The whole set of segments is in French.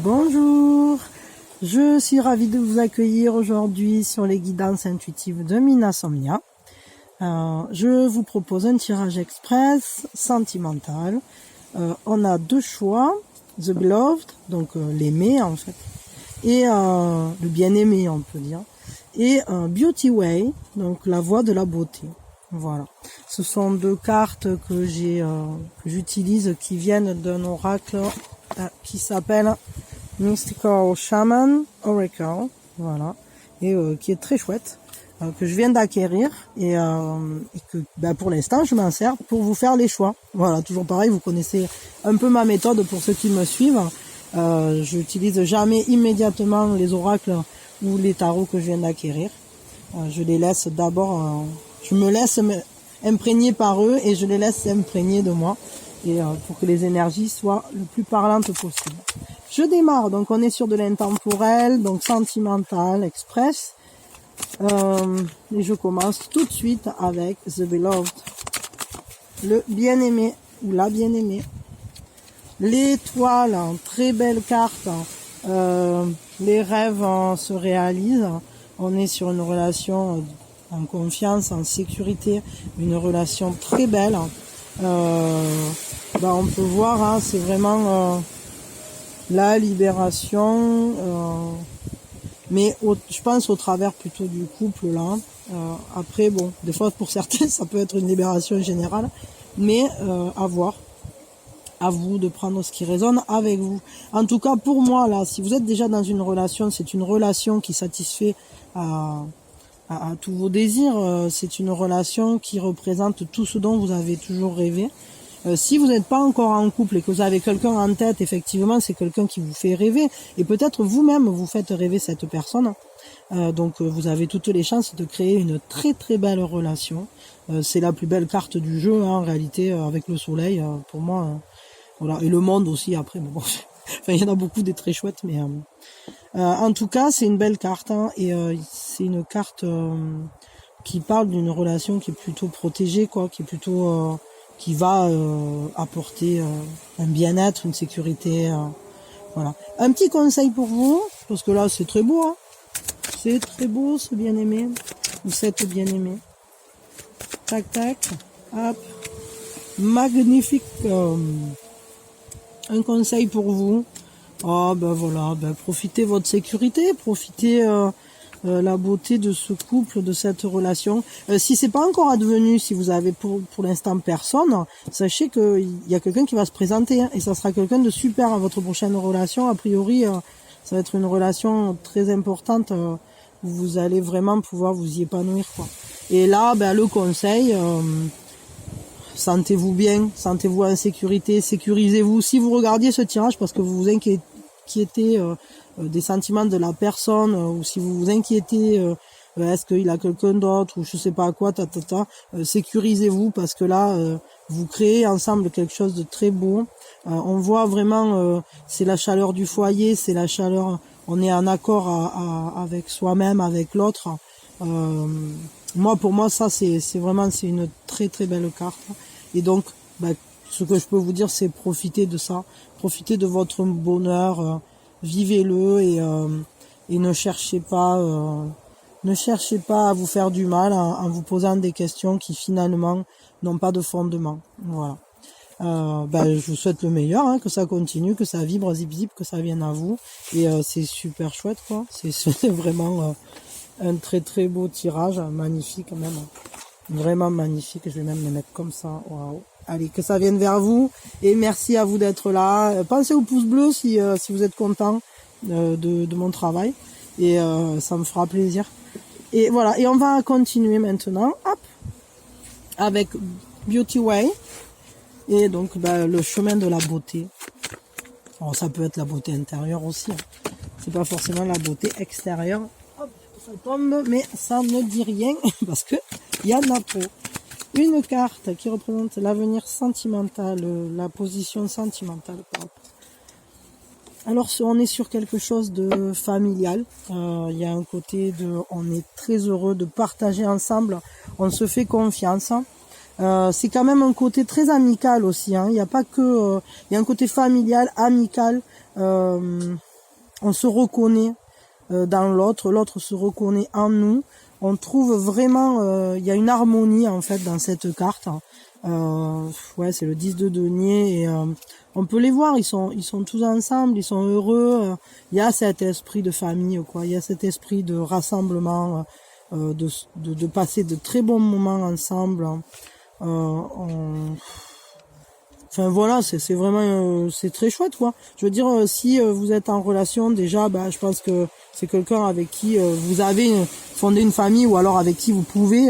Bonjour, je suis ravie de vous accueillir aujourd'hui sur les guidances intuitives de Minasomnia. Je vous propose un tirage express sentimental. On a deux choix, The Beloved, donc l'aimé en fait, et le bien-aimé on peut dire, et Beauty Way, donc la voie de la beauté. Voilà, ce sont deux cartes que j'utilise qui viennent d'un oracle qui s'appelle Mystical Shaman Oracle, voilà, et qui est très chouette, que je viens d'acquérir et que pour l'instant je m'en sers pour vous faire les choix. Voilà, toujours pareil, vous connaissez un peu ma méthode pour ceux qui me suivent. Je n'utilise jamais immédiatement les oracles ou les tarots que je viens d'acquérir. Je les laisse d'abord, je me laisse imprégner par eux et je les laisse s'imprégner de moi, et pour que les énergies soient le plus parlantes possible. Je démarre, donc on est sur de l'intemporel, donc sentimental, express. Et je commence tout de suite avec The Beloved, le bien-aimé ou la bien-aimée. L'étoile, très belle carte. Les rêves se réalisent. On est sur une relation en confiance, en sécurité, une relation très belle. On peut voir, c'est vraiment la libération, mais je pense au travers plutôt du couple là. Après, bon, des fois pour certains ça peut être une libération générale, mais à voir. À vous de prendre ce qui résonne avec vous. En tout cas, pour moi, là, si vous êtes déjà dans une relation, c'est une relation qui satisfait à tous vos désirs. C'est une relation qui représente tout ce dont vous avez toujours rêvé. Si vous n'êtes pas encore en couple et que vous avez quelqu'un en tête, effectivement, c'est quelqu'un qui vous fait rêver. Et peut-être vous-même, vous faites rêver cette personne. Donc, vous avez toutes les chances de créer une très très belle relation. C'est la plus belle carte du jeu, en réalité, avec le soleil, pour moi. Voilà, et le monde aussi après, mais bon, enfin il y en a beaucoup des très chouettes, mais en tout cas c'est une belle carte, et c'est une carte qui parle d'une relation qui est plutôt protégée, quoi, qui est plutôt qui va apporter un bien-être, une sécurité, voilà. Un petit conseil pour vous, parce que là c'est très beau, c'est très beau ce bien-aimé ou cette bien-aimée. Tac tac, hop, magnifique. Un conseil pour vous, profitez votre sécurité, profitez la beauté de ce couple, de cette relation. Si c'est pas encore advenu, si vous avez pour l'instant personne, sachez qu'il y a quelqu'un qui va se présenter, et ça sera quelqu'un de super à votre prochaine relation. A priori, ça va être une relation très importante, où vous allez vraiment pouvoir vous y épanouir, quoi. Et là, le conseil... sentez-vous bien, sentez-vous en sécurité, sécurisez-vous. Si vous regardiez ce tirage parce que vous vous inquiétez des sentiments de la personne, ou si vous vous inquiétez, est-ce qu'il a quelqu'un d'autre, ou je sais pas quoi, sécurisez-vous, parce que là, vous créez ensemble quelque chose de très beau. On voit vraiment, c'est la chaleur du foyer, c'est la chaleur, on est en accord avec soi-même, avec l'autre. Pour moi, ça, c'est une très très belle carte. Et donc, ce que je peux vous dire, c'est profitez de ça, profitez de votre bonheur, vivez-le, et ne cherchez pas à vous faire du mal en vous posant des questions qui finalement n'ont pas de fondement. Voilà. Je vous souhaite le meilleur, que ça continue, que ça vibre, zip zip, que ça vienne à vous. Et c'est super chouette, quoi. C'est vraiment un très très beau tirage, magnifique même. Vraiment magnifique, je vais même le mettre comme ça. Waouh. Allez, que ça vienne vers vous, et merci à vous d'être là. Pensez au pouce bleu si vous êtes content de mon travail, et ça me fera plaisir. Et voilà, et on va continuer maintenant, hop, avec Beauty Way, et donc le chemin de la beauté. Alors, ça peut être la beauté intérieure aussi, c'est pas forcément la beauté extérieure. Hop, ça tombe, mais ça ne dit rien parce que il y en a peu. Une carte qui représente l'avenir sentimental, la position sentimentale. Alors, on est sur quelque chose de familial. Il y a un côté on est très heureux de partager ensemble. On se fait confiance. C'est quand même un côté très amical aussi. Il n'y a pas que, il y a un côté familial, amical. on se reconnaît dans l'autre, l'autre se reconnaît en nous. On trouve vraiment, il y a une harmonie en fait dans cette carte. Ouais, c'est le 10 de denier et on peut les voir, ils sont tous ensemble, ils sont heureux. Il y a cet esprit de famille, quoi. Il y a cet esprit de rassemblement, de passer de très bons moments ensemble. Enfin voilà, c'est vraiment c'est très chouette, quoi. Je veux dire, si vous êtes en relation déjà, bah je pense que c'est quelqu'un avec qui vous avez fondé une famille ou alors avec qui vous pouvez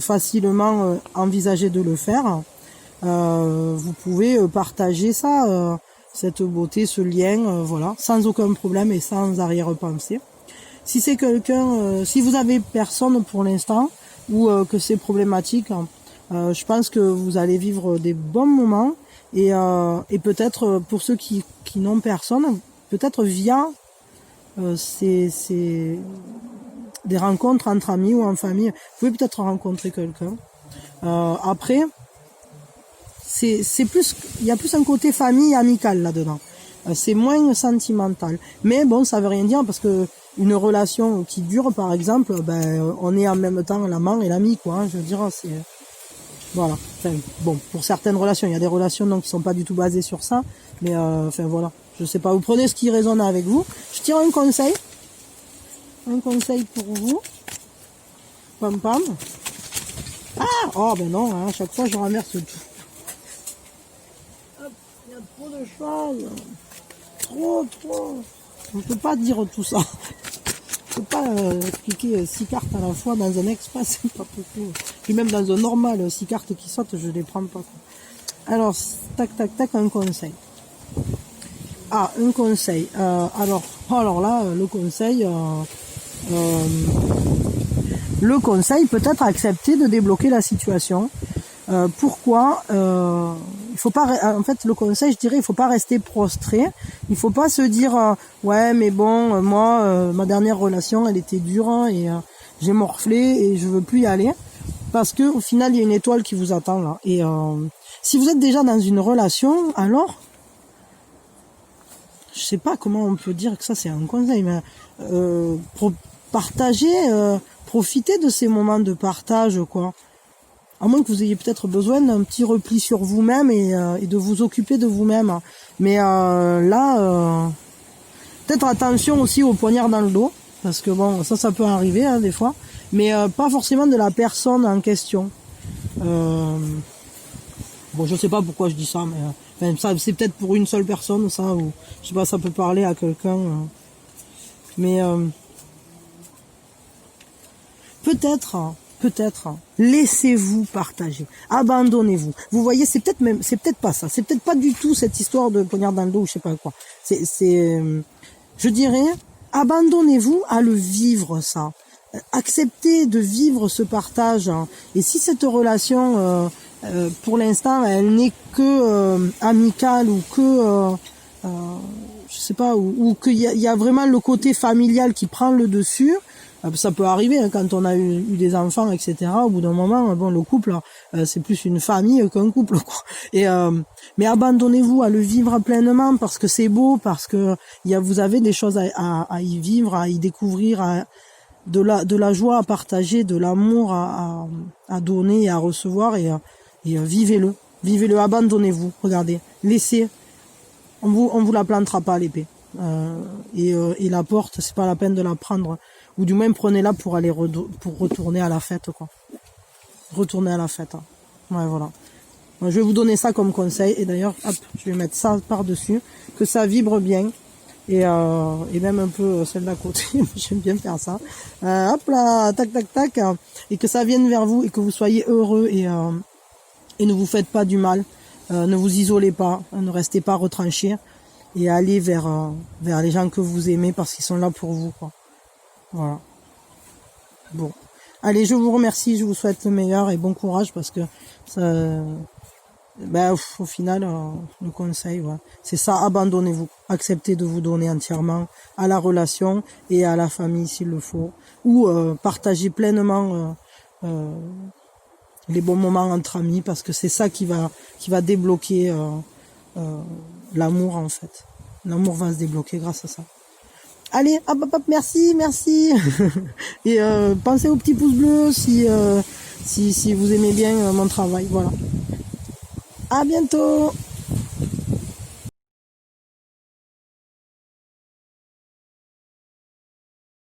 facilement envisager de le faire. Vous pouvez partager ça, cette beauté, ce lien, voilà, sans aucun problème et sans arrière-pensée. Si c'est quelqu'un, si vous avez personne pour l'instant ou que c'est problématique, je pense que vous allez vivre des bons moments et peut-être pour ceux qui n'ont personne, peut-être via des rencontres entre amis ou en famille, vous pouvez peut-être rencontrer quelqu'un. Après, c'est plus, il y a plus un côté famille amical là-dedans. C'est moins sentimental. Mais bon, ça veut rien dire parce que une relation qui dure, par exemple, ben, on est en même temps l'amant et l'ami, quoi. Hein, je veux dire, c'est, voilà. Enfin, bon, pour certaines relations, il y a des relations donc qui sont pas du tout basées sur ça. Mais enfin voilà. Je sais pas. Vous prenez ce qui résonne avec vous. Je tire un conseil. Un conseil pour vous. Pam pam. Ah, oh ben non. Hein, à chaque fois, je renverse tout. Il y a trop de choses. Trop. On ne peut pas dire tout ça. Je ne peux pas expliquer 6 cartes à la fois dans un express, c'est pas possible. Puis même dans un normal, 6 cartes qui sautent, je ne les prends pas, quoi. Alors, tac, un conseil. Ah, un conseil. Alors là, le conseil peut-être accepter de débloquer la situation. Pourquoi il faut pas, en fait, le conseil, je dirais, il faut pas rester prostré. Il faut pas se dire ouais, mais bon, moi, ma dernière relation, elle était dure hein, et j'ai morflé et je veux plus y aller parce que au final, il y a une étoile qui vous attend là. Et si vous êtes déjà dans une relation, alors je sais pas comment on peut dire que ça c'est un conseil, mais partager, profiter de ces moments de partage, quoi. À moins que vous ayez peut-être besoin d'un petit repli sur vous-même et de vous occuper de vous-même. Mais là, peut-être attention aussi au poignard dans le dos, parce que bon, ça peut arriver hein, des fois, mais pas forcément de la personne en question. Bon, je sais pas pourquoi je dis ça, mais enfin, ça c'est peut-être pour une seule personne, ça, ou je sais pas, ça peut parler à quelqu'un. Mais peut-être, laissez-vous partager, abandonnez-vous. Vous voyez, c'est peut-être pas ça, c'est peut-être pas du tout cette histoire de poignard dans le dos ou je sais pas quoi. Je dirais, abandonnez-vous à le vivre ça. Acceptez de vivre ce partage. Et si cette relation, pour l'instant, elle n'est que amicale ou que, je sais pas, ou qu'il y a vraiment le côté familial qui prend le dessus. Ça peut arriver hein, quand on a eu des enfants, etc. Au bout d'un moment, bon, le couple, c'est plus une famille qu'un couple, quoi. Et mais abandonnez-vous à le vivre pleinement parce que c'est beau, parce que vous avez des choses à y vivre, à y découvrir, de la joie à partager, de l'amour à donner et à recevoir et vivez-le, abandonnez-vous. Regardez, laissez, on vous la plantera pas l'épée. Et la porte, c'est pas la peine de la prendre. Ou du moins prenez-la pour aller pour retourner à la fête, quoi. Retourner à la fête. Hein. Ouais, voilà. Je vais vous donner ça comme conseil. Et d'ailleurs, hop, je vais mettre ça par-dessus. Que ça vibre bien. Et même un peu celle d'à côté. J'aime bien faire ça. Hop là, tac. Et que ça vienne vers vous et que vous soyez heureux et ne vous faites pas du mal. Ne vous isolez pas. Ne restez pas retranchés. Et allez vers les gens que vous aimez parce qu'ils sont là pour vous, quoi. Voilà. Bon. Allez, je vous remercie, je vous souhaite le meilleur et bon courage parce que ça, au final, le conseil, voilà, c'est ça, abandonnez-vous. Acceptez de vous donner entièrement à la relation et à la famille s'il le faut. Ou partagez pleinement les bons moments entre amis parce que c'est ça qui va débloquer l'amour en fait. L'amour va se débloquer grâce à ça. Allez, hop, hop, hop, merci, merci. Et pensez au petit pouce bleu si vous aimez bien mon travail. Voilà. À bientôt.